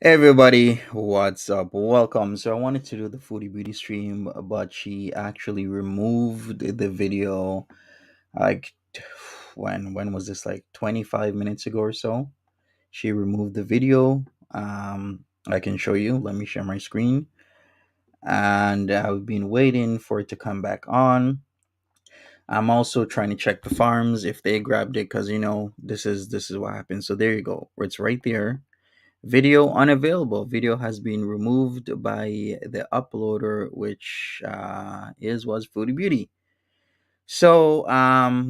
Everybody, what's up? Welcome. So I wanted to do the Foodie Beauty stream, but she actually removed the video like when was this, like 25 minutes ago or so. She removed the video. I can show you. Let me share my screen. And I've been waiting for it to come back on. I'm also trying to check the farms if they grabbed it, because this is what happens. So there you go. It's right there. Video unavailable. Video has been removed by the uploader, which was Foodie Beauty. So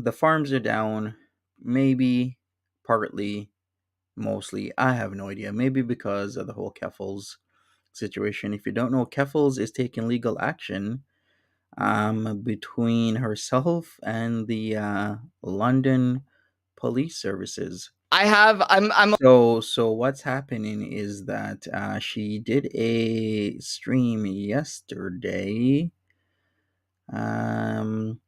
the farms are down. Maybe, partly, mostly. I have no idea. Maybe because of the whole Keffels situation. If you don't know, Keffels is taking legal action between herself and the London police services. I have. I'm. So what's happening is that she did a stream yesterday. Um,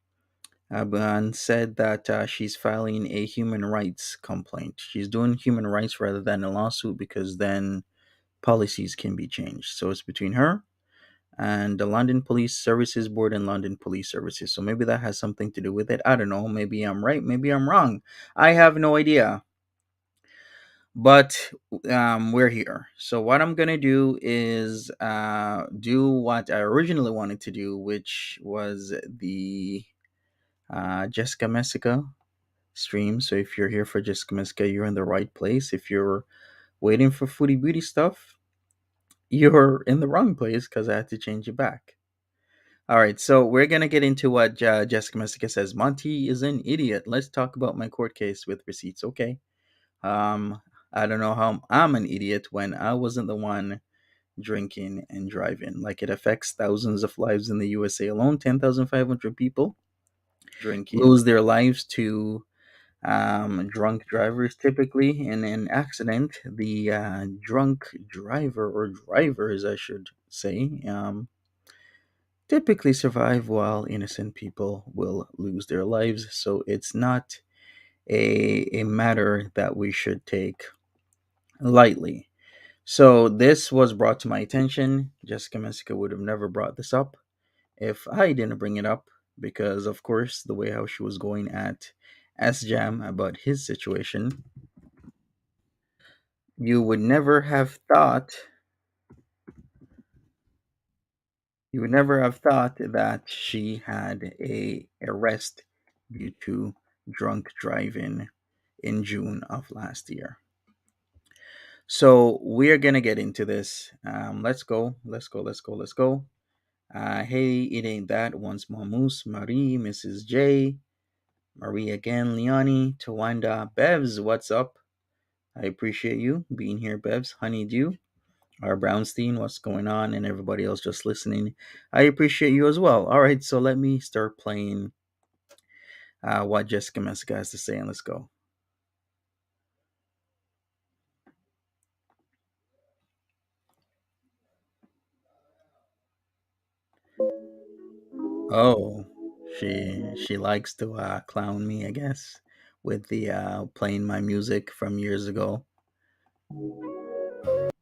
and said that she's filing a human rights complaint. She's doing human rights rather than a lawsuit because then policies can be changed. So it's between her and the London Police Services Board and London Police Services. So maybe that has something to do with it. I don't know. Maybe I'm right. Maybe I'm wrong. I have no idea. But we're here. So what I'm gonna do is do what I originally wanted to do, which was the Jessica Messica stream. So if you're here for Jessica Messica, you're in the right place. If you're waiting for Foodie Beauty stuff, you're in the wrong place because I had to change it back. All right, so we're gonna get into what Jessica Messica says. Monty is an idiot. Let's talk about my court case with receipts. Okay. Um, I don't know how I'm an idiot when I wasn't the one drinking and driving. Like it affects thousands of lives in the USA alone. 10,500 people lose their lives to drunk drivers. Typically, in an accident, the drunk driver or drivers, I should say, typically survive while innocent people will lose their lives. So it's not a matter that we should take lightly. So this was brought to my attention. Jessica Messica would have never brought this up if I didn't bring it up, because of course the way how she was going at S Jam about his situation, you would never have thought you would never have thought that she had a arrest due to drunk driving in June of last year. So we're gonna get into this. Let's go. Let's go. Let's go. Let's go. Hey, it ain't that. Once more, Moose, Marie, Mrs. J, Marie again, Leonie, Tawanda, Bevs, what's up? I appreciate you being here, Bevs. Honeydew, our Brownstein, what's going on? And everybody else just listening. I appreciate you as well. All right, so let me start playing what Jessica Messica has to say, and let's go. Oh, she likes to clown me, I guess, with the playing my music from years ago.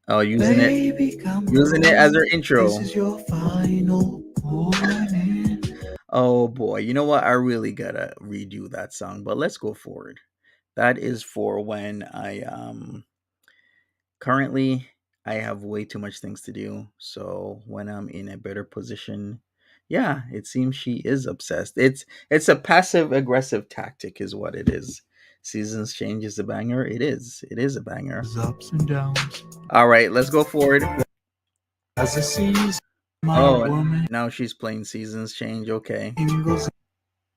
Oh, using it as her intro. This is your final warning. Oh boy, you know what? I really gotta redo that song, but let's go forward. That is for when I currently I have way too much things to do. So when I'm in a better position, yeah, it seems she is obsessed. It's a passive aggressive tactic is what it is. Seasons Change is a banger. It is. It is a banger. Ups and downs. All right, let's go forward. As a season, oh, woman, now she's playing Seasons Change. Okay.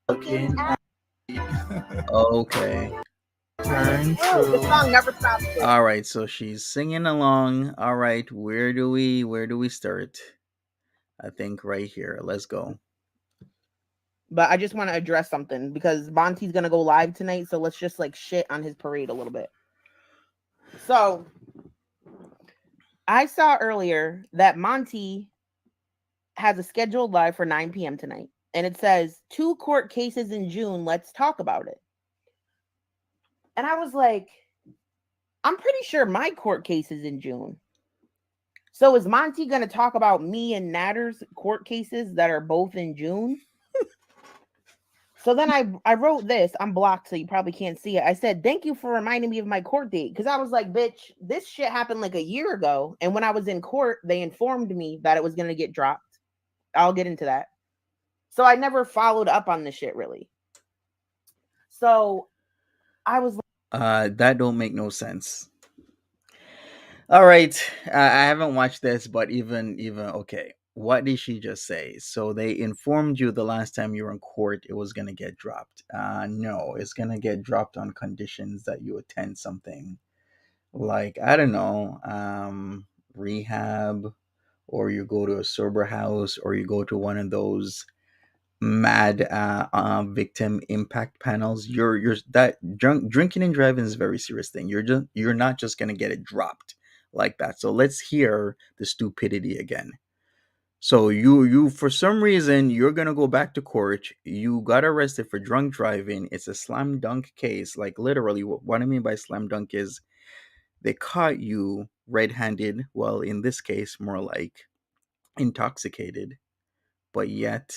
Okay. Turn true. The song never stops. All right, so she's singing along. All right, where do we start? I think right here. Let's go. But I just want to address something because Monty's gonna go live tonight, so let's just like shit on his parade a little bit. So I saw earlier that Monty has a scheduled live for 9 p.m. tonight, and it says 2 court cases in June. Let's talk about it. And I was like, I'm pretty sure my court case is in June. So is Monty going to talk about me and Natter's court cases that are both in June? So then I wrote this. I'm blocked, so you probably can't see it. I said, thank you for reminding me of my court date. Because I was like, bitch, this shit happened like a year ago. And when I was in court, they informed me that it was going to get dropped. I'll get into that. So I never followed up on this shit, really. So I was like, that don't make no sense. All right, I haven't watched this, but even okay, what did she just say? So they informed you the last time you were in court it was gonna get dropped. No, it's gonna get dropped on conditions that you attend something like, I don't know, rehab, or you go to a sober house, or you go to one of those mad victim impact panels. You're that drinking and driving is a very serious thing. You're not just gonna get it dropped like that. So let's hear the stupidity again. So you for some reason you're gonna go back to court. You got arrested for drunk driving. It's a slam dunk case. Like literally, what I mean by slam dunk is they caught you red-handed. Well, in this case, more like intoxicated, but yet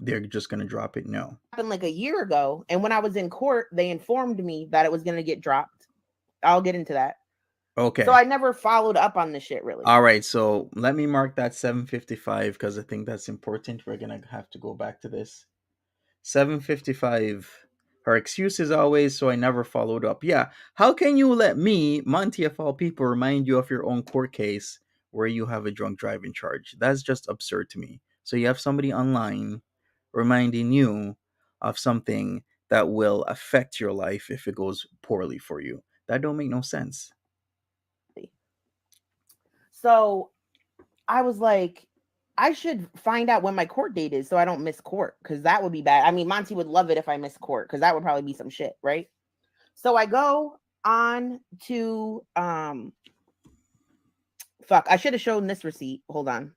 they're just gonna drop it. No. Happened like a year ago, and when I was in court, they informed me that it was going to get dropped. I'll get into that. So Okay. I never followed up on this shit really. All right. So let me mark that 755 because I think that's important. We're gonna have to go back to this. 755. Her excuse is always, so I never followed up. Yeah. How can you let me, Monty of all people, remind you of your own court case where you have a drunk driving charge? That's just absurd to me. So you have somebody online reminding you of something that will affect your life if it goes poorly for you. That don't make no sense. So I was like, I should find out when my court date is so I don't miss court, because that would be bad. I mean, Monty would love it if I missed court, because that would probably be some shit, right? So I go on to fuck, I should have shown this receipt. Hold on.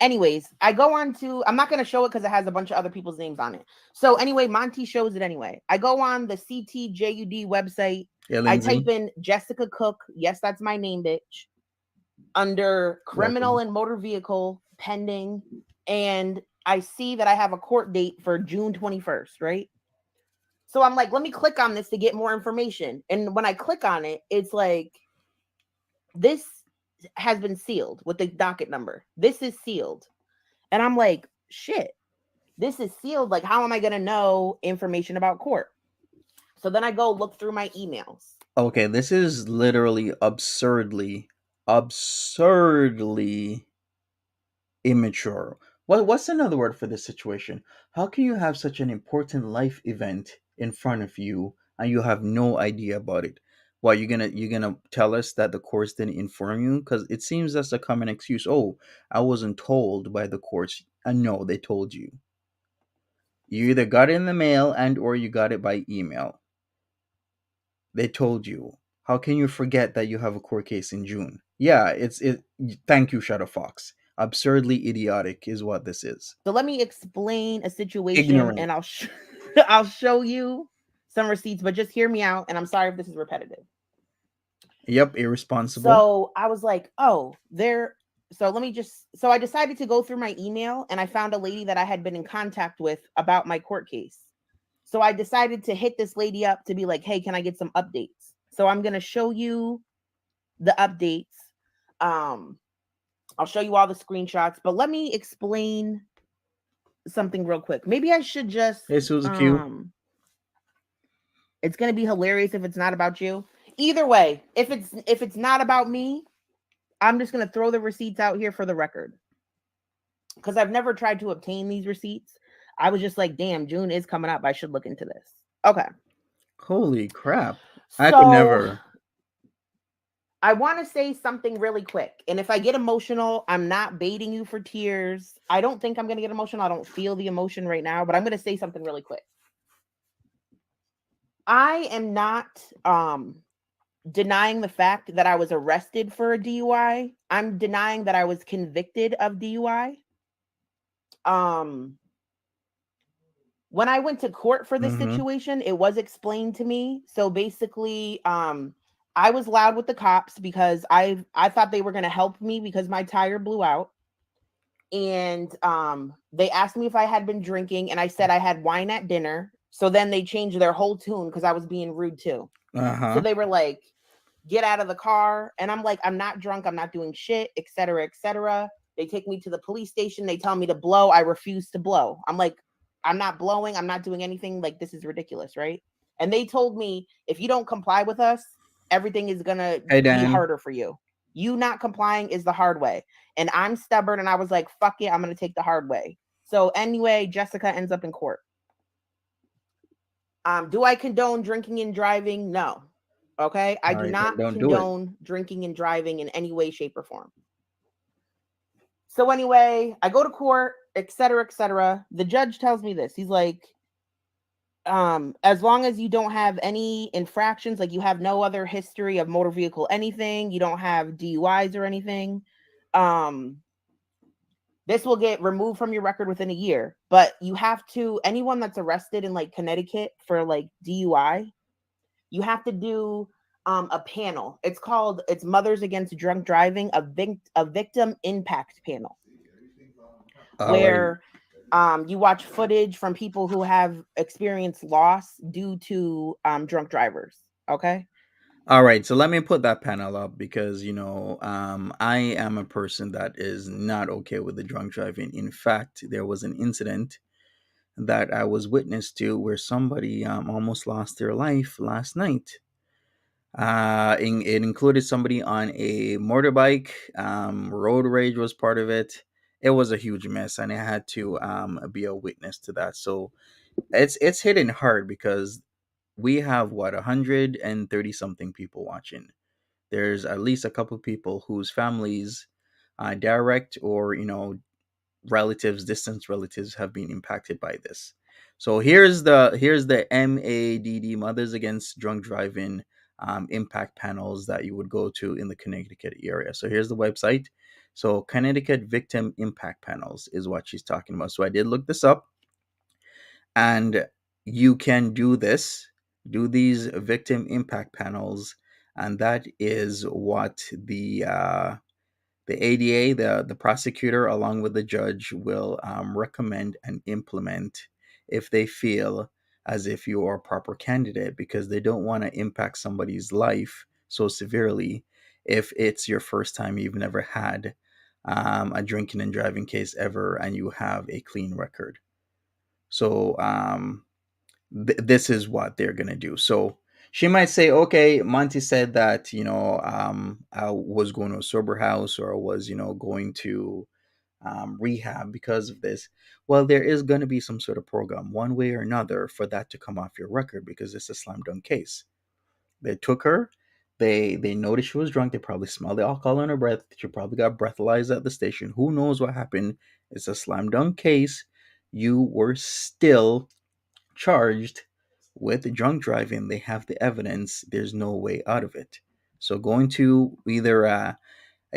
Anyways, I go on to, I'm not going to show it because it has a bunch of other people's names on it. So anyway, Monty shows it anyway. I go on the CTJUD website. Yeah, I Lindsay. type in Jessica Cook. Yes, that's my name, bitch. Under criminal Welcome. and motor vehicle pending. And I see that I have a court date for June 21st, right? So I'm like, let me click on this to get more information. And when I click on it, it's like, this has been sealed with the docket number. This is sealed. And I'm like, shit, this is sealed. Like, how am I going to know information about court? So then I go look through my emails. Okay, this is literally absurdly, immature. What's another word for this situation? How can you have such an important life event in front of you and you have no idea about it? What you're gonna tell us that the courts didn't inform you? Because it seems that's a common excuse. Oh, I wasn't told by the courts. And no, they told you. You either got it in the mail and or you got it by email. They told you. How can you forget that you have a court case in June? Yeah, it. Thank you, Shadow Fox. Absurdly idiotic is what this is. So let me explain a situation Ignorant. and I'll show you some receipts, but just hear me out. And I'm sorry if this is repetitive. Yep, irresponsible. So I was like, oh, so I decided to go through my email and I found a lady that I had been in contact with about my court case. So I decided to hit this lady up to be like, hey, can I get some updates? So I'm going to show you the updates. I'll show you all the screenshots, but let me explain something real quick. Maybe I should just Hey, Suzy Q. It's going to be hilarious if it's not about you. Either way, if it's not about me, I'm just going to throw the receipts out here for the record. Because I've never tried to obtain these receipts. I was just like, damn, June is coming up. I should look into this. Okay. Holy crap. I could So never. I want to say something really quick. And if I get emotional, I'm not baiting you for tears. I don't think I'm going to get emotional. I don't feel the emotion right now, but I'm going to say something really quick. I am not denying the fact that I was arrested for a DUI. I'm denying that I was convicted of DUI. When I went to court for this situation, it was explained to me. So basically, I was loud with the cops because I thought they were going to help me because my tire blew out. And they asked me if I had been drinking, and I said I had wine at dinner. So then they changed their whole tune because I was being rude too. So they were like, get out of the car. And I'm like, I'm not drunk. I'm not doing shit, et cetera, et cetera. They take me to the police station. They tell me to blow. I refuse to blow. I'm like, I'm not blowing. I'm not doing anything. Like, this is ridiculous, right? And they told me, if you don't comply with us, everything is going to be harder for you. You not complying is the hard way. And I'm stubborn. And I was like, fuck it. I'm going to take the hard way. So anyway, Jessica ends up in court. Do I condone drinking and driving? No. Okay. I do not condone drinking and driving in any way, shape, or form. So anyway, I go to court, et cetera, et cetera. The judge tells me this. He's like, as long as you don't have any infractions, like you have no other history of motor vehicle anything, you don't have DUIs or anything, This will get removed from your record within a year. But you have to, anyone that's arrested in like Connecticut for like DUI, you have to do a panel. It's Mothers Against Drunk Driving, a victim impact panel, All right. where you watch footage from people who have experienced loss due to drunk drivers. Okay. All right, so let me put that panel up because I am a person that is not okay with the drunk driving. In fact, there was an incident that I was witness to where somebody almost lost their life last night. It included somebody on a motorbike. Road rage was part of it. It was a huge mess, and I had to be a witness to that. So it's hitting hard because we have what 130 something people watching. There's at least a couple people whose families, direct or relatives, distant relatives, have been impacted by this. So here's the MADD, Mothers Against Drunk Driving, impact panels that you would go to in the Connecticut area. So here's the website. So Connecticut Victim Impact Panels is what she's talking about. So I did look this up, and you can do these victim impact panels, and that is what the ADA, the prosecutor, along with the judge, will recommend and implement if they feel as if you are a proper candidate, because they don't want to impact somebody's life so severely if it's your first time, you've never had a drinking and driving case ever, and you have a clean record. So this is what they're gonna do. So she might say, okay, Monty said that I was going to a sober house, or was going to rehab because of this. Well, there is going to be some sort of program, one way or another, for that to come off your record, because it's a slam dunk case. They took her. They noticed she was drunk. They probably smelled the alcohol in her breath. She probably got breathalyzed at the station. Who knows what happened? It's a slam dunk case. You were still charged with drunk driving. They have the evidence. There's no way out of it. So going to either a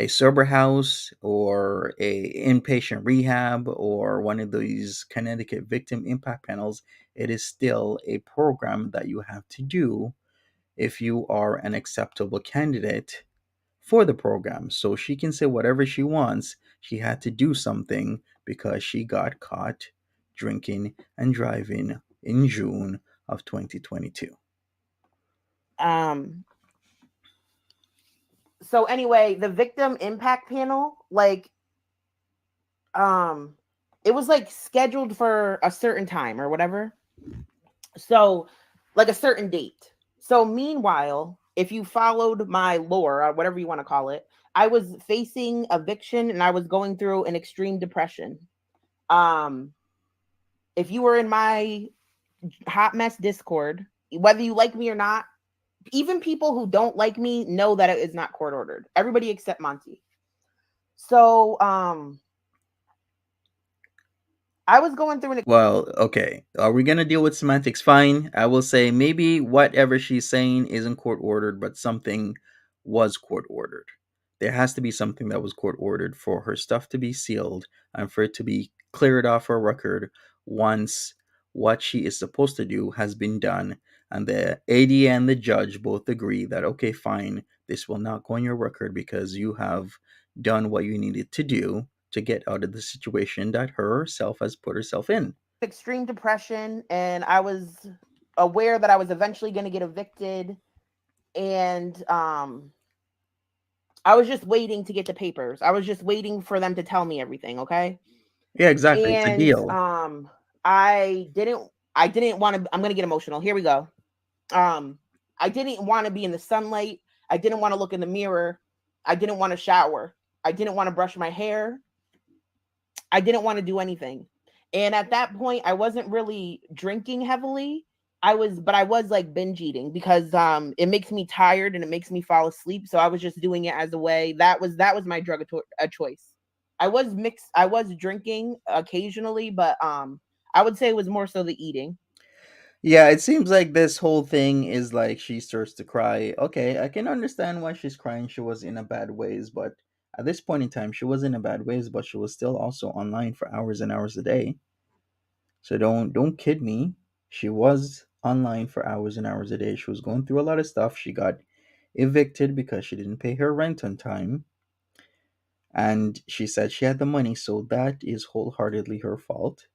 sober house or a inpatient rehab or one of these Connecticut victim impact panels, it is still a program that you have to do if you are an acceptable candidate for the program. So she can say whatever she wants. She had to do something because she got caught drinking and driving in June of 2022. Um, so anyway, the victim impact panel, um, it was like scheduled for a certain time or whatever. So, like a certain date. So, meanwhile, if you followed my lore, or whatever you want to call it, I was facing eviction and I was going through an extreme depression. Um, if you were in my hot mess Discord, whether you like me or not, even people who don't like me know that it is not court ordered. Everybody except Monty. So, I was going through an Well, okay. Are we going to deal with semantics? Fine. I will say maybe whatever she's saying isn't court ordered, but something was court ordered. There has to be something that was court ordered for her stuff to be sealed and for it to be cleared off her record once what she is supposed to do has been done. And the AD and the judge both agree that, okay, fine, this will not go on your record because you have done what you needed to do to get out of the situation that herself has put herself in. extreme depression and I was aware that I was eventually going to get evicted, and I was just waiting to get the papers. I was just waiting for them to tell me everything, okay? Yeah, exactly. It's a And deal. I didn't want to. I'm going to get emotional. Here we go. Um I didn't want to be in the sunlight. I didn't want to look in the mirror. I didn't want to shower. I didn't want to brush my hair. I didn't want to do anything. And at that point, I wasn't really drinking heavily. I was like binge eating because it makes me tired and it makes me fall asleep. So I was just doing it as a way. That was my drug a choice. I was drinking occasionally, but I would say it was more so the eating. Yeah, it seems like this whole thing is like she starts to cry. Okay, I can understand why she's crying. She was in a bad ways, but At this point in time, she was in a bad ways, but she was still also online for hours and hours a day. So don't kid me. She was online for hours and hours a day. She was going through a lot of stuff. She got evicted because she didn't pay her rent on time. And she said she had the money, so that is wholeheartedly her fault.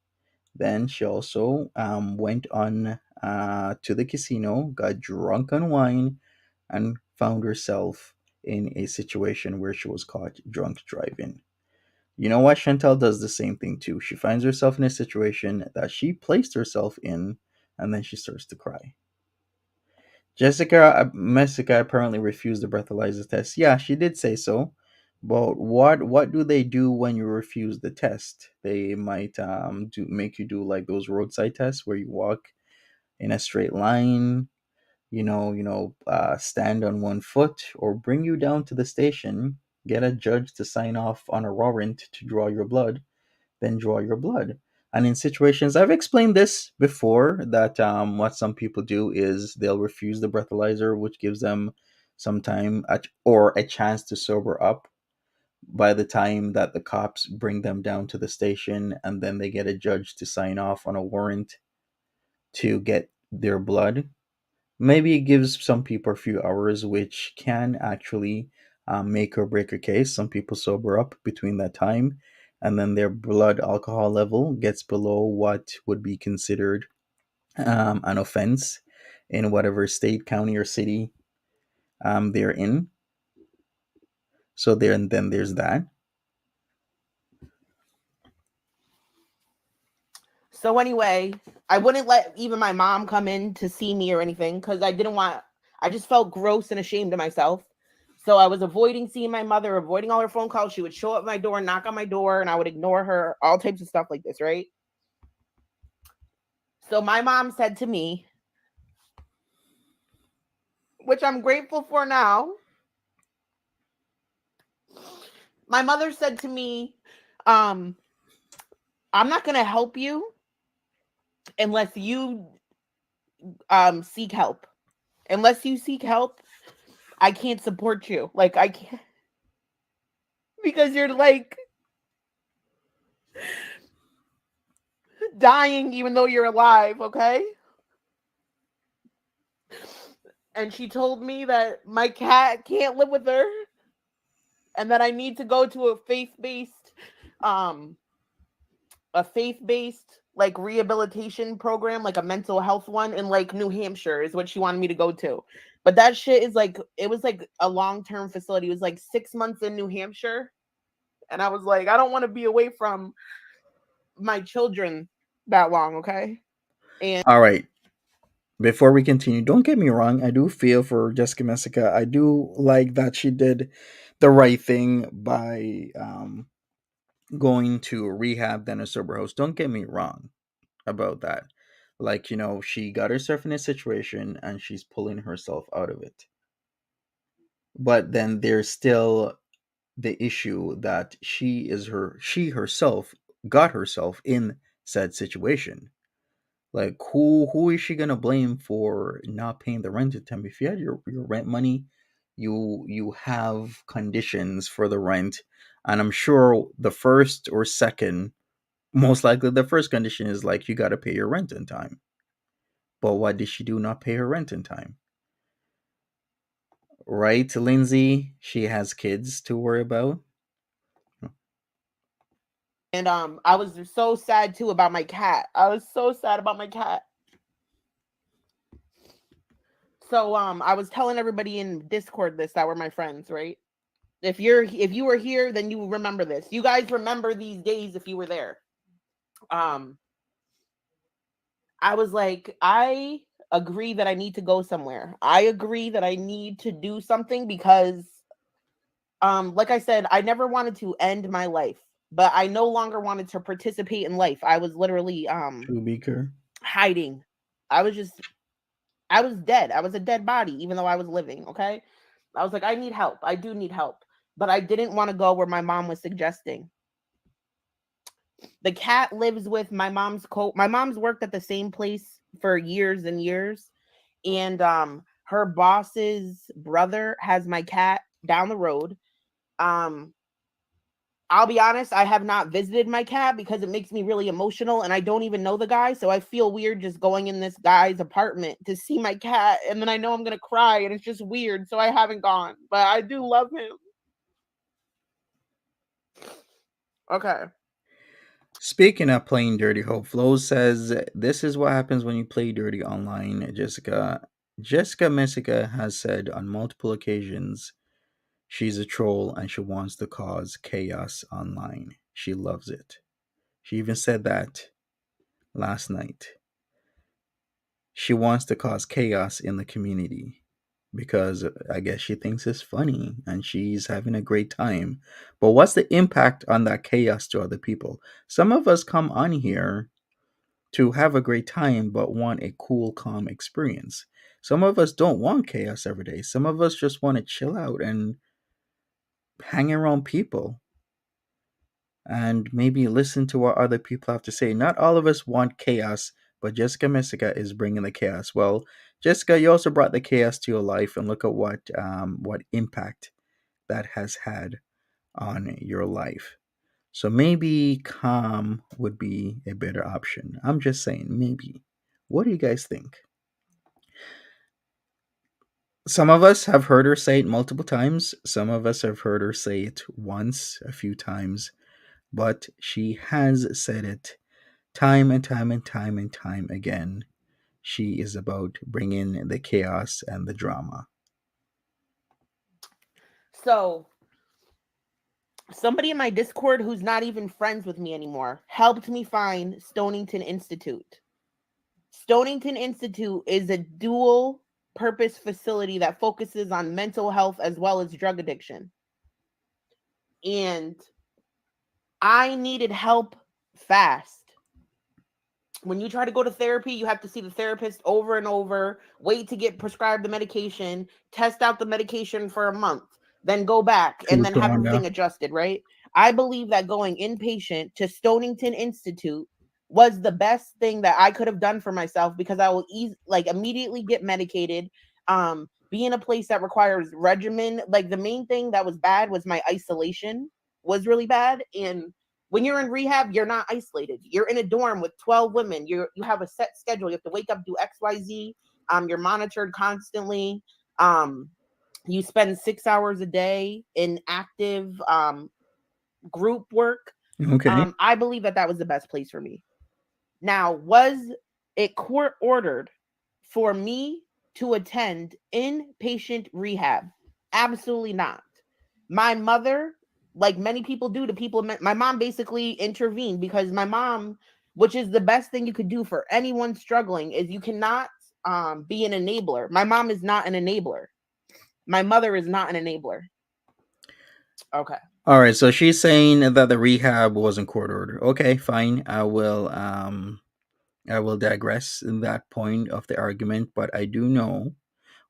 Then she also went on to the casino, got drunk on wine, and found herself in a situation where she was caught drunk driving. You know what? Chantal does the same thing too. She finds herself in a situation that she placed herself in, and then she starts to cry. Messica apparently refused the breathalyzer test. Yeah, she did say so. But what do they do when you refuse the test? They might do make you do like those roadside tests where you walk in a straight line, stand on one foot, or bring you down to the station, get a judge to sign off on a warrant to draw your blood, then draw your blood. And in situations, I've explained this before, that what some people do is they'll refuse the breathalyzer, which gives them some time or a chance to sober up by the time that the cops bring them down to the station, and then they get a judge to sign off on a warrant to get their blood. Maybe it gives some people a few hours, which can actually make or break a case. Some people sober up between that time, and then their blood alcohol level gets below what would be considered an offense in whatever state, county, or city they're in. So there, and then there's that. So anyway, I wouldn't let even my mom come in to see me or anything because I didn't want. I just felt gross and ashamed of myself. So I was avoiding seeing my mother, avoiding all her phone calls. She would show up at my door, knock on my door, and I would ignore her. All types of stuff like this, right? So my mom said to me, which I'm grateful for now. My mother said to me, um, "I'm not gonna help you unless you seek help. Unless you seek help, I can't support you. Like I can't because you're like dying even though you're alive, okay?" And she told me that my cat can't live with her and that I need to go to um a faith-based like rehabilitation program, like a mental health one in like New Hampshire is what she wanted me to go to. But that shit is like it was like a long-term facility. It was like 6 months in New Hampshire. And I was like, I don't want to be away from my children that long, okay? And All right. Before we continue, don't get me wrong. I do feel for Jessica Messica. I do like that she did the right thing by going to rehab than a sober house. Don't get me wrong about that. Like, she got herself in a situation and she's pulling herself out of it. But then there's still the issue that she herself got herself in said situation. Like, who is she gonna blame for not paying the rent at time? If you had your rent money, you have conditions for the rent, and I'm sure the first or second, most likely the first condition is like you gotta pay your rent in time. But what did she do? Not pay her rent in time, right, Lindsay? She has kids to worry about. I was so sad too about my cat. I was so sad about my cat. So I was telling everybody in Discord this that were my friends, right? If you were here, then you remember this. You guys remember these days if you were there. Um I was like, I agree that I need to go somewhere. I agree that I need to do something because like I said, I never wanted to end my life, but I no longer wanted to participate in life. I was literally True Beaker. hiding. I was just I was dead. I was a dead body even though I was living, okay? I was like I need help. I do need help. But I didn't want to go where my mom was suggesting. The cat lives with my mom's my mom's worked at the same place for years and years, and her boss's brother has my cat down the road. um I'll be honest, I have not visited my cat because it makes me really emotional and I don't even know the guy. So I feel weird just going in this guy's apartment to see my cat. And then I know I'm going to cry and it's just weird. So I haven't gone, but I do love him. Okay. Speaking of playing dirty, Hope Flo says this is what happens when you play dirty online. Jessica Messica has said on multiple occasions she's a troll and she wants to cause chaos online. She loves it. She even said that last night. She wants to cause chaos in the community because I guess she thinks it's funny and she's having a great time. But what's the impact on that chaos to other people? Some of us come on here to have a great time but want a cool, calm experience. Some of us don't want chaos every day. Some of us just want to chill out and hang around people and maybe listen to what other people have to say. Not all of us want chaos, but Jessica Messica is bringing the chaos. Well, Jessica, you also brought the chaos to your life, and look at what impact that has had on your life. So maybe calm would be a better option. I'm just saying, maybe. What do you guys think? Some of us have heard her say it multiple times. Some of us have heard her say it once, a few times, but she has said it time and time and time and time again. She is about bringing the chaos and the drama. So somebody in my Discord who's not even friends with me anymore helped me find Stonington Institute. Stonington Institute is a dual purpose facility that focuses on mental health as well as drug addiction. And I needed help fast. When you try to go to therapy, you have to see the therapist over and over, wait to get prescribed the medication, test out the medication for a month, then go back and True then have Stonda. everything adjusted, right? I believe that going inpatient to Stonington Institute was the best thing that I could have done for myself because I will immediately get medicated. Be in a place that requires regimen. Like the main thing that was bad was my isolation was really bad. And when you're in rehab, you're not isolated. You're in a dorm with 12 women. You have a set schedule. You have to wake up, do XYZ. You're monitored constantly. Um, you spend 6 hours a day in active group work. Okay. I believe that was the best place for me. Now, was it court ordered for me to attend inpatient rehab? Absolutely not. My mother, like many people do to people, my mom basically intervened because my mom, which is the best thing you could do for anyone struggling, is you cannot be an enabler. My mom is not an enabler. My mother is not an enabler. Okay. All right. So she's saying that the rehab wasn't court order. Okay, fine. I will digress in that point of the argument, but I do know.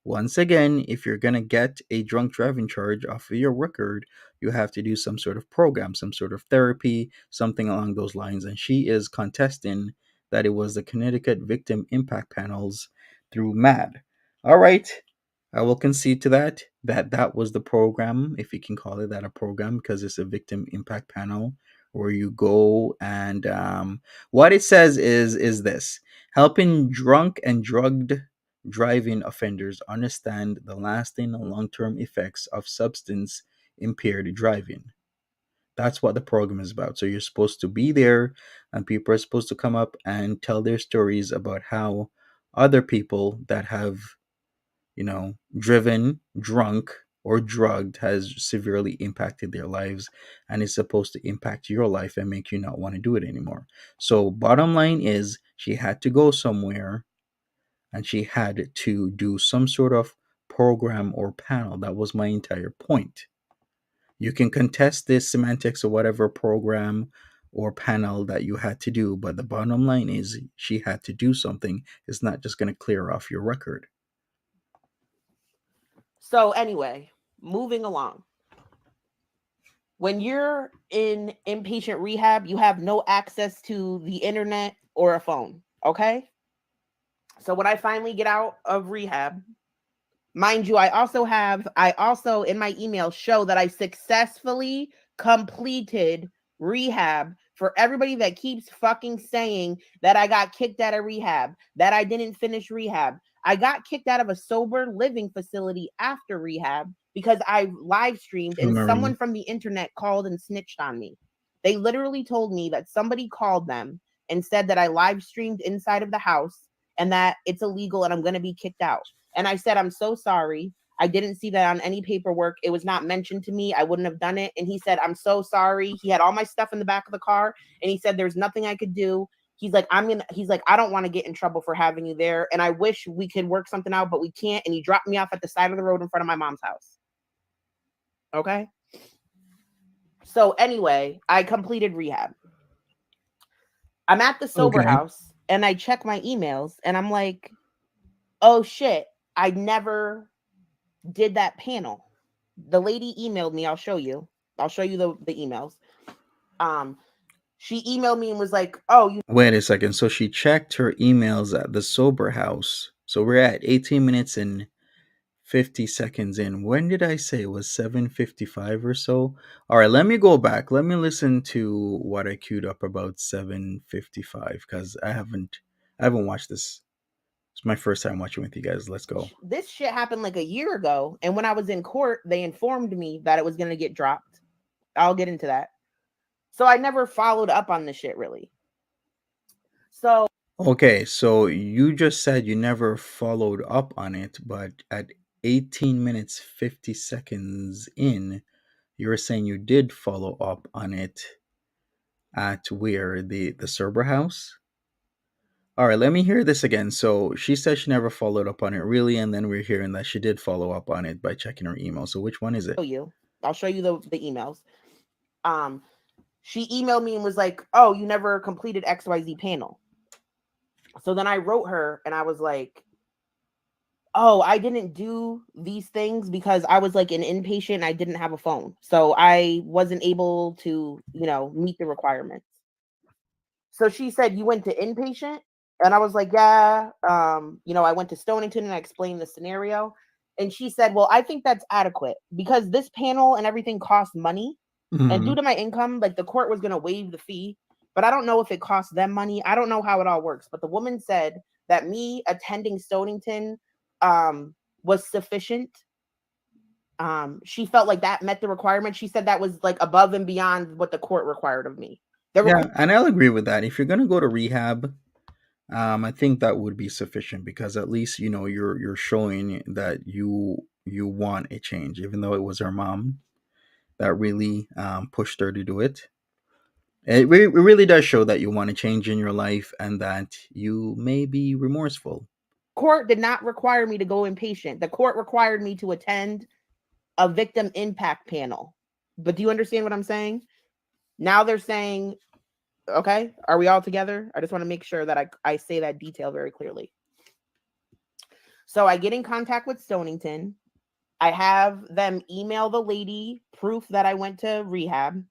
Once again, if you're going to get a drunk driving charge off of your record, you have to do some sort of program, some sort of therapy, something along those lines. And she is contesting that it was the Connecticut Victim Impact Panels through MAD. All right, I will concede to that, that was the program, if you can call it that, a program, because it's a victim impact panel where you go and what it says is this: helping drunk and drugged driving offenders understand the lasting long-term effects of substance impaired driving. That's what the program is about. So you're supposed to be there and people are supposed to come up and tell their stories about how other people that have, driven drunk or drugged has severely impacted their lives, and is supposed to impact your life and make you not want to do it anymore. So bottom line is she had to go somewhere and she had to do some sort of program or panel. That was my entire point. You can contest the semantics or whatever program or panel that you had to do, but the bottom line is she had to do something. It's not just going to clear off your record. So anyway, moving along. When you're in inpatient rehab, you have no access to the internet or a phone. Okay. So when I finally get out of rehab, Mind you, I also in my email show that I successfully completed rehab. For everybody that keeps fucking saying that I got kicked out of rehab, that I didn't finish rehab. I got kicked out of a sober living facility after rehab because I live streamed and Marie. someone from the internet called and snitched on me. They literally told me that somebody called them and said that I live streamed inside of the house and that it's illegal and I'm going to be kicked out. And I said, I'm so sorry. I didn't see that on any paperwork. It was not mentioned to me. I wouldn't have done it. And he said, I'm so sorry. He had all my stuff in the back of the car and he said, there's nothing I could do. He's like, I don't want to get in trouble for having you there. And I wish we could work something out, but we can't. And he dropped me off at the side of the road in front of my mom's house. Okay. So anyway, I completed rehab. I'm at the sober Okay. house and I check my emails and I'm like, oh shit, I never did that panel. The lady emailed me. I'll show you the emails. She emailed me and was like, oh, you Wait a second. So she checked her emails at the sober house. So we're at 18 minutes and 50 seconds in. When did I say it was 7:55 or so? All right, let me go back. Let me listen to what I queued up about 7:55 cuz I haven't watched this. It's my first time watching with you guys. Let's go. this shit happened like a year ago. And when I was in court, they informed me that it was going to get dropped. I'll get into that. So I never followed up on this shit really. So Okay, so you just said you never followed up on it, but at 18 minutes 50 seconds in, you were saying you did follow up on it at where the server house. All right, let me hear this again. So she said she never followed up on it really, and then we're hearing that she did follow up on it by checking her email. So which one is it? I'll show you the emails. She emailed me and was like, oh, you never completed XYZ panel. So then I wrote her and I was like, oh, I didn't do these things because I was like an inpatient and I didn't have a phone. So I wasn't able to, meet the requirements. So she said, you went to inpatient? And I was like, yeah. I went to Stonington and I explained the scenario. And she said, well, I think that's adequate because this panel and everything costs money. And due Mhm. to my income, like the court was going to waive the fee, but I don't know if it costs them money. I don't know how it all works. But the woman said that me attending Stonington was sufficient. She felt like that met the requirement. She said that was like above and beyond what the court required of me. Yeah, and I'll agree with that. If you're gonna go to rehab, I think that would be sufficient because at least you're showing that you want a change, even though it was her mom that really pushed her to do it. It really does show that you want to change in your life and that you may be remorseful. Court did not require me to go inpatient. The court required me to attend a victim impact panel. But do you understand what I'm saying? Now they're saying, okay, are we all together? I just want to make sure that I say that detail very clearly. So I get in contact with Stonington. I have them email the lady proof that I went to rehab.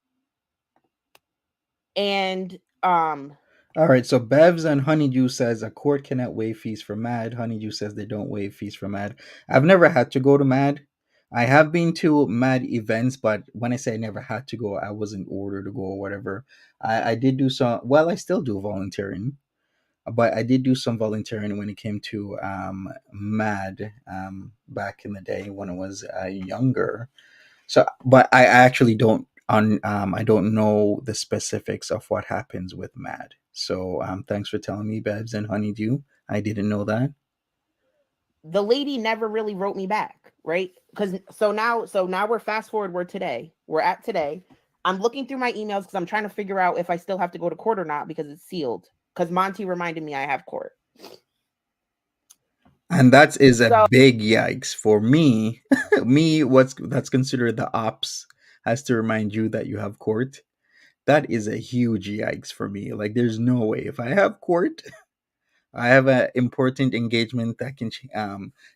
And All right, so Bevs and Honeydew says a court cannot waive fees for MAD. Honeydew says they don't waive fees for MAD. I've never had to go to MAD. I have been to MAD events, but when I say I never had to go, I wasn't ordered to go or whatever. I did do some, well, I still do volunteering, but I did do some volunteering when it came to MAD back in the day when I was younger. So, but I actually don't I don't know the specifics of what happens with MAD. So, thanks for telling me, Babs and Honeydew. I didn't know that. the lady never really wrote me back, right? Because so now we're fast forward. We're at today. I'm looking through my emails because I'm trying to figure out if I still have to go to court or not because it's sealed. Because Monty reminded me I have court. And that is a So big yikes for me. Me, what's that's considered the ops has to remind you that you have court. That is a huge yikes for me. Like, there's no way if I have court, I have an important engagement that can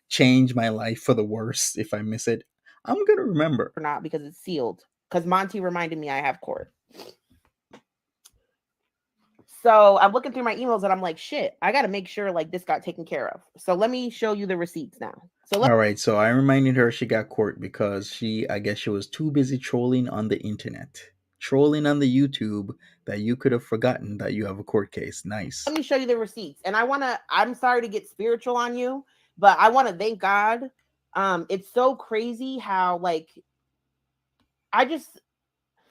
change my life for the worse if I miss it. I'm gonna remember. or not because it's sealed. Because Monty reminded me I have court. So I'm looking through my emails and I'm like, shit, I got to make sure like this got taken care of. So let me show you the receipts now. So All right, so I reminded her she got court because I guess she was too busy trolling on the internet, trolling on the YouTube, that you could have forgotten that you have a court case. Nice. let me show you the receipts. And I'm sorry to get spiritual on you, but I want to thank God. It's so crazy how like I just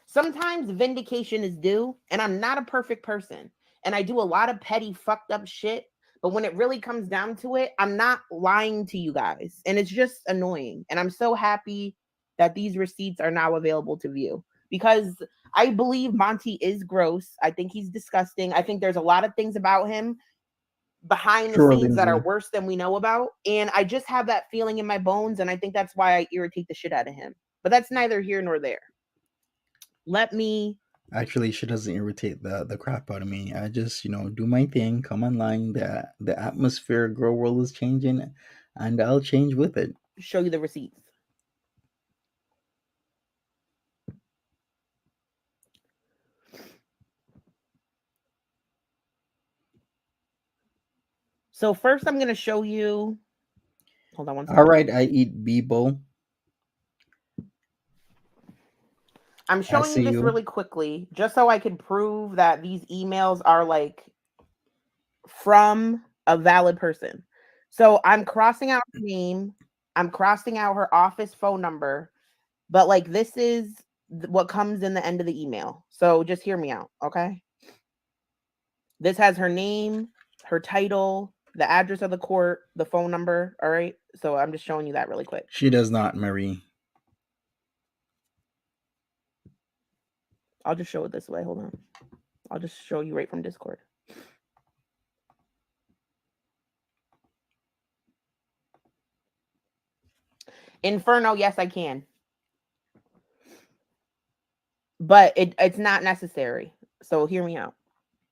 sometimes vindication is due, and I'm not a perfect person, and I do a lot of petty fucked up shit, but when it really comes down to it, I'm not lying to you guys, and it's just annoying. And I'm so happy that these receipts are now available to view, because I believe Monty is gross. I think he's disgusting. I think there's a lot of things about him behind the Sure, scenes that are Lindsay. worse than we know about, and I just have that feeling in my bones, and I think that's why I irritate the shit out of him. But that's neither here nor there. Let me Actually, she doesn't irritate the crap out of me. I just, do my thing, come online. The atmosphere, girl world is changing, and I'll change with it. show you the receipts. So first I'm going to show you, hold on one All second. right, I eat Bebo. I'm I showing you see this you. really quickly just so I can prove that these emails are like from a valid person. So I'm crossing out her name, I'm crossing out her office phone number, but like this is what comes in the end of the email. So just hear me out, okay? This has her name, her title, the address of the court, the phone number, all right? So I'm just showing you that really quick. She does not, Marie. I'll just show it this way. Hold on. I'll just show you right from Discord. Inferno, yes, I can. But it's not necessary. So hear me out.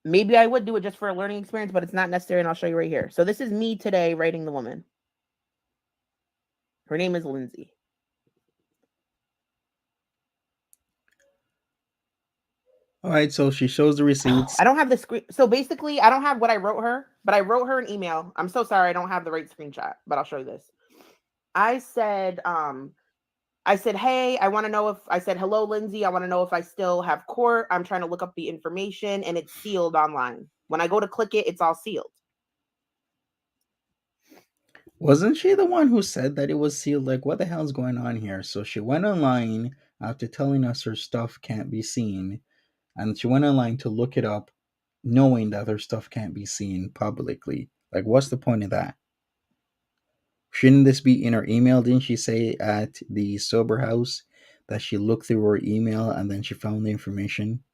Maybe I would do it just for a learning experience, but it's not necessary, and I'll show you right here. So this is me today writing the woman. Her name is Lindsay. All right, so she shows the receipts. I don't have the screen. So basically, I don't have what I wrote her, but I wrote her an email. I'm so sorry I don't have the right screenshot, but I'll show you this. I said, hey, I want to know if I said, hello, Lindsay. I want to know if I still have court. I'm trying to look up the information, and it's sealed online. When I go to click it, it's all sealed. Wasn't she the one who said that it was sealed? Like, what the hell's going on here? So she went online after telling us her stuff can't be seen, and she went online to look it up, knowing that her stuff can't be seen publicly. Like, what's the point of that? Shouldn't this be in her email? Didn't she say at the sober house that she looked through her email and then she found the information?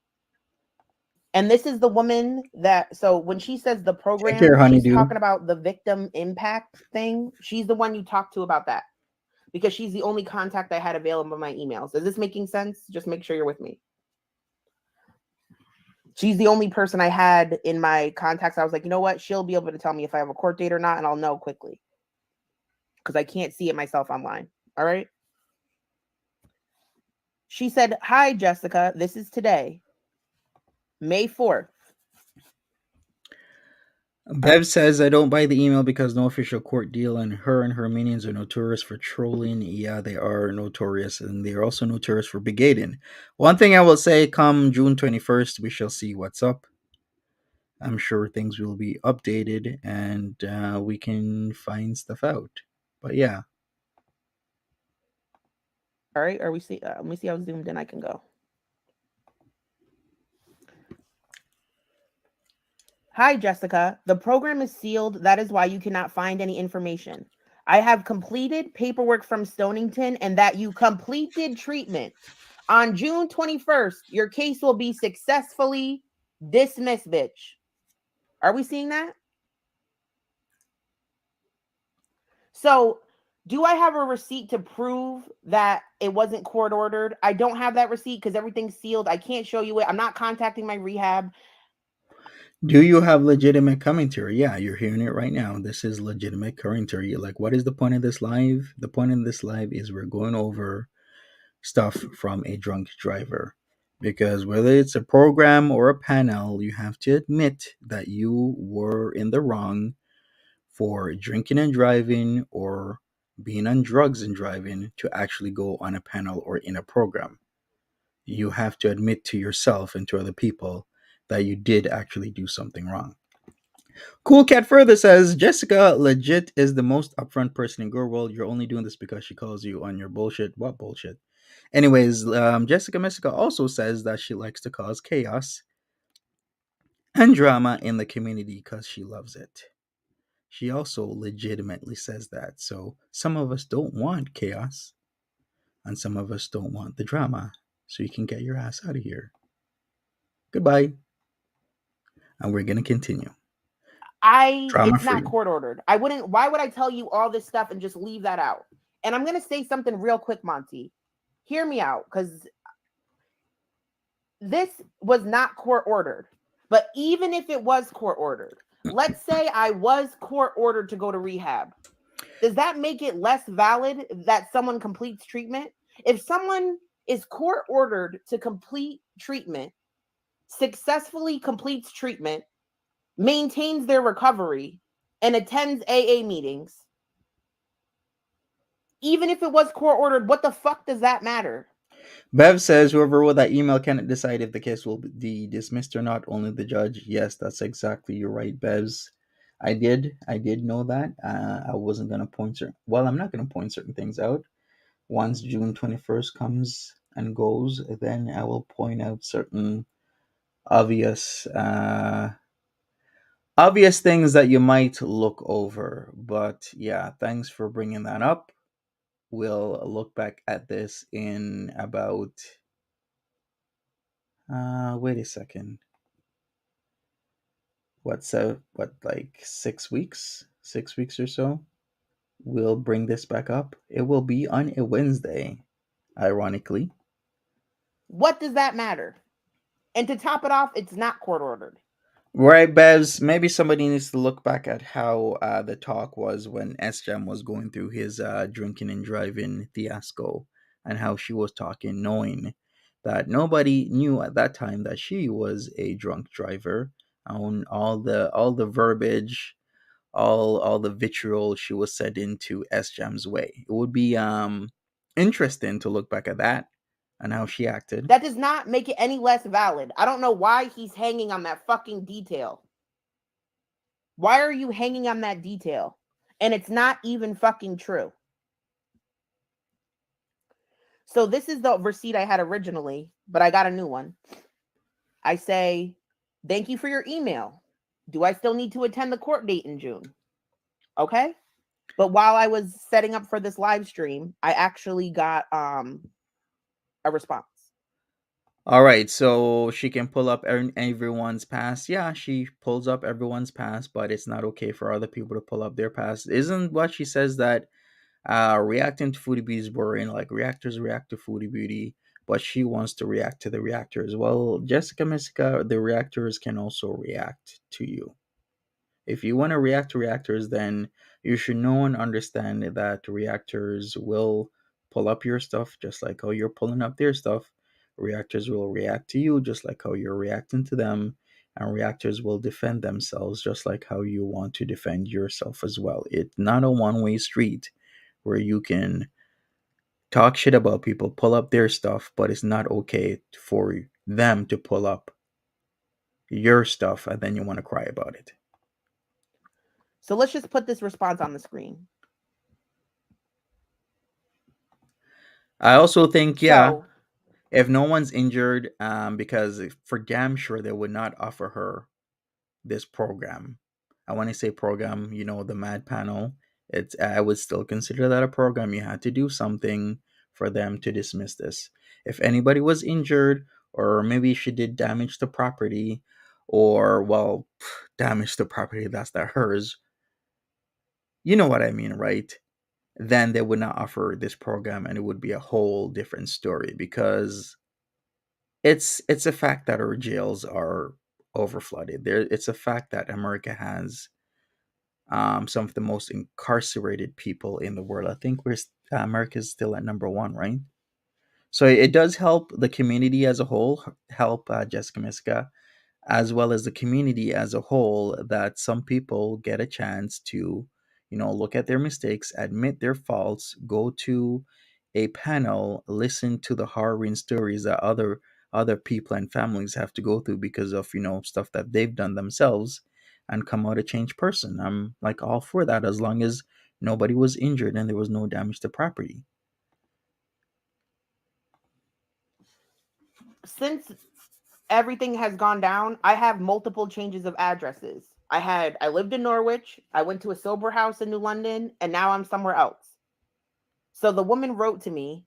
And this is the woman that, so when she says the Take care, program, she's honeydew. talking about the victim impact thing. She's the one you talked to about that, because she's the only contact I had available in my emails. Is this making sense? Just make sure you're with me. She's the only person I had in my contacts. I was like, you know what? She'll be able to tell me if I have a court date or not, and I'll know quickly, because I can't see it myself online. All right. She said, hi, Jessica. This is today, May 4th. Bev says, I don't buy the email because no official court deal, and her minions are notorious for trolling. Yeah, they are notorious, and they are also notorious for brigading. One thing I will say, come June 21st, we shall see what's up. I'm sure things will be updated, and we can find stuff out. But yeah. All right. Are we see? Let me see how zoomed in I can go. Hi, Jessica. The program is sealed. That is why you cannot find any information. I have completed paperwork from Stonington and that you completed treatment. On June 21st, your case will be successfully dismissed, bitch. Are we seeing that? So, do I have a receipt to prove that it wasn't court ordered? I don't have that receipt because everything's sealed. I can't show you it. I'm not contacting my rehab. Do you have legitimate commentary? Yeah, you're hearing it right now. This is legitimate commentary. Like, what is the point of this live? The point of this live is we're going over stuff from a drunk driver. Because whether it's a program or a panel, you have to admit that you were in the wrong for drinking and driving or being on drugs and driving to actually go on a panel or in a program. You have to admit to yourself and to other people that you did actually do something wrong. Cool Cat further says Jessica legit is the most upfront person in Girl World. You're only doing this because she calls you on your bullshit. What bullshit? Anyways, Jessica Messica also says that she likes to cause chaos and drama in the community because she loves it. She also legitimately says that. So some of us don't want chaos and some of us don't want the drama. So you can get your ass out of here. Goodbye. And we're going to continue. Drama It's not free. court ordered. I wouldn't, why would I tell you all this stuff and just leave that out? And I'm going to say something real quick, Monty. Hear me out, because this was not court ordered. But even if it was court ordered, let's say I was court ordered to go to rehab. Does that make it less valid that someone completes treatment? If someone is court ordered to complete treatment, successfully completes treatment, maintains their recovery, and attends AA meetings, even if it was court ordered, what the fuck does that matter? Bev says whoever wrote that email cannot decide if the case will be dismissed or not. Only the judge. Yes, that's exactly you're right, Bevs. I did know that. I wasn't gonna point certain. Well, I'm not gonna point certain things out. Once June 21st comes and goes, then I will point out certain obvious, obvious things that you might look over. But yeah, thanks for bringing that up. We'll look back at this in about. Wait a second. What, like 6 weeks? 6 weeks or so? We'll bring this back up. It will be on a Wednesday, ironically. What does that matter? And to top it off, it's not court ordered. Right, Bevs. Maybe somebody needs to look back at how the talk was when SJM was going through his drinking and driving fiasco, and how she was talking, knowing that nobody knew at that time that she was a drunk driver. On all the verbiage, all the vitriol she was said into SJM's way. It would be interesting to look back at that and how she acted. That does not make it any less valid. I don't know why he's hanging on that fucking detail. Why are you hanging on that detail? And it's not even fucking true. So this is the receipt I had originally, but I got a new one. I say, thank you for your email. Do I still need to attend the court date in June? Okay. But while I was setting up for this live stream, I actually got a response. All right, so she can pull up everyone's past. Yeah, she pulls up everyone's past, but it's not okay for other people to pull up their past. Isn't what she says that reacting to Foodie Beauty is boring? Like reactors react to Foodie Beauty, but she wants to react to the reactors. Well, Jessica Messica, the reactors can also react to you. If you want to react to reactors, then you should know and understand that reactors will pull up your stuff just like how you're pulling up their stuff. Reactors will react to you just like how you're reacting to them. And reactors will defend themselves just like how you want to defend yourself as well. It's not a one way street where you can talk shit about people, pull up their stuff, but it's not okay for them to pull up your stuff and then you want to cry about it. So let's just put this response on the screen. I also think, yeah, So if no one's injured, because for damn sure they would not offer her this program. I want to say program, the Mad Panel. I would still consider that a program. You had to do something for them to dismiss this. If anybody was injured, or maybe she did damage to property, or well, damage to property that's not hers. You know what I mean, right? Then they would not offer this program, and it would be a whole different story because it's a fact that our jails are overflooded. It's a fact that America has some of the most incarcerated people in the world. I think America's still at number one, right? So it does help the community as a whole, help Jessica Messica, as well as the community as a whole, that some people get a chance to, look at their mistakes, admit their faults, go to a panel, listen to the harrowing stories that other people and families have to go through because of, stuff that they've done themselves, and come out a changed person. I'm like all for that, as long as nobody was injured and there was no damage to property. Since everything has gone down, I have multiple changes of addresses. I lived in Norwich, I went to a sober house in New London, and now I'm somewhere else. So the woman wrote to me.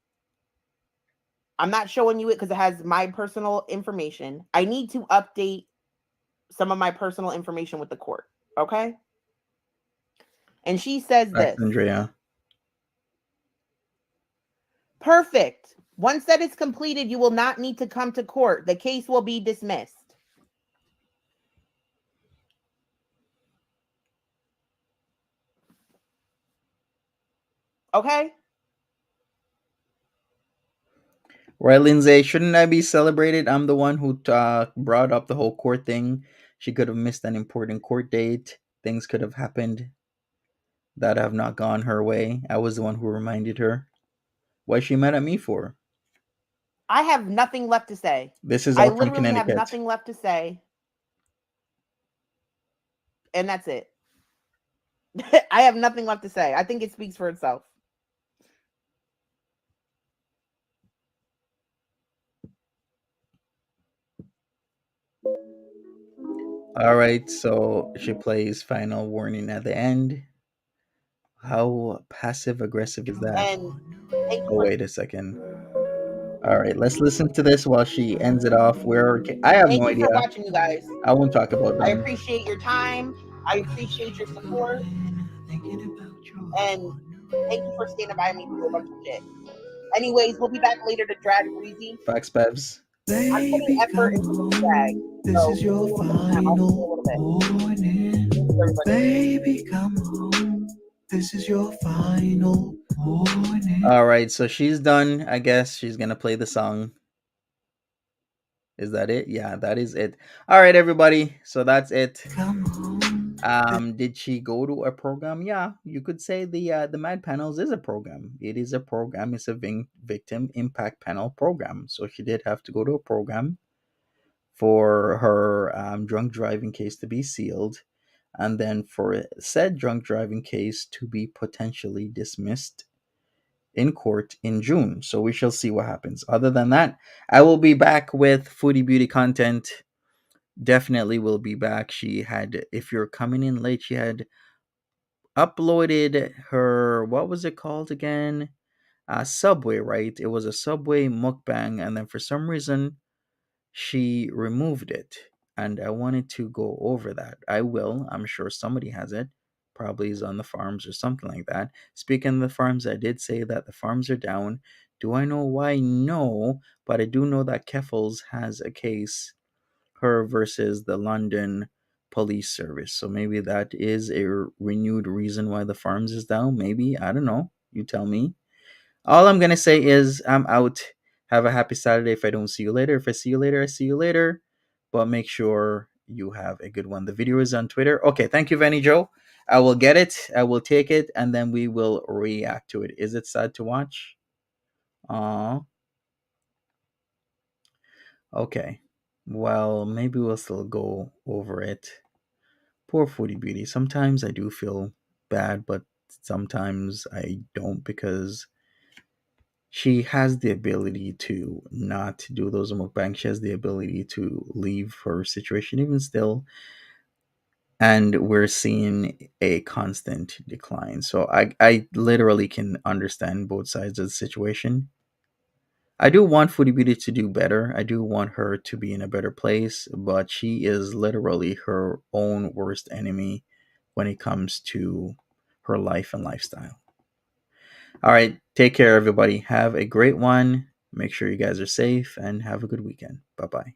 I'm not showing you it because it has my personal information. I need to update some of my personal information with the court. Okay. And she says Thanks, this. Andrea. Perfect. Once that is completed, you will not need to come to court. The case will be dismissed. Okay. Right, Lindsay, shouldn't I be celebrated? I'm the one who brought up the whole court thing. She could have missed an important court date. Things could have happened that have not gone her way. I was the one who reminded her. Why is she mad at me for? I have nothing left to say. This is I all from literally have Connecticut. nothing left to say. And that's it. I have nothing left to say. I think it speaks for itself. All right, so she plays final warning at the end. How passive aggressive is that? And thank you Oh, for wait a second. All right, let's listen to this while she ends it off. I have thank no you for idea. watching, you guys. I won't talk about I them. appreciate your time. I appreciate your support. And thank you for standing by me through a bunch of shit. Anyways, we'll be back later to drag Breezy. Facts, Bevs. I'm putting Baby, effort come into this drag. home. This So is give me your a little bit of time. I'll see you in a final little bit. warning. Thank you, everybody. Baby, come home. This is your final warning. All right, so she's done. I guess she's gonna play the song. Is that it? Yeah, that is it. All right, everybody. So that's it. Come home. Did she go to a program? Yeah, you could say the Mad Panels is a program. It is a program. It's a victim impact panel program. So she did have to go to a program for her drunk driving case to be sealed, and then for said drunk driving case to be potentially dismissed in court in June. So we shall see what happens. Other than that, I will be back with foodie beauty content. Definitely will be back. She had, if you're coming in late, she had uploaded her, what was it called again? Subway, right? It was a Subway mukbang, and then for some reason she removed it. And I wanted to go over that. I will. I'm sure somebody has it. Probably is on the farms or something like that. Speaking of the farms, I did say that the farms are down. Do I know why? No, but I do know that Keffels has a case, her versus the London police service. So maybe that is a renewed reason why the farms is down. Maybe. I don't know. You tell me. All I'm gonna say is I'm out. Have a happy Saturday if I don't see you later. If I see you later, I see you later. But make sure you have a good one. The video is on Twitter. Okay, thank you, Vanny Joe. I will get it, I will take it, and then we will react to it. Is it sad to watch? Aw. Okay. Well, maybe we'll still go over it. Poor Foodie Beauty. Sometimes I do feel bad, but sometimes I don't, because she has the ability to not do those mukbangs. She has the ability to leave her situation even still, and we're seeing a constant decline. So I literally can understand both sides of the situation. I do want Foodie Beauty to do better. I do want her to be in a better place, but she is literally her own worst enemy when it comes to her life and lifestyle. All right. Take care, everybody. Have a great one. Make sure you guys are safe and have a good weekend. Bye bye.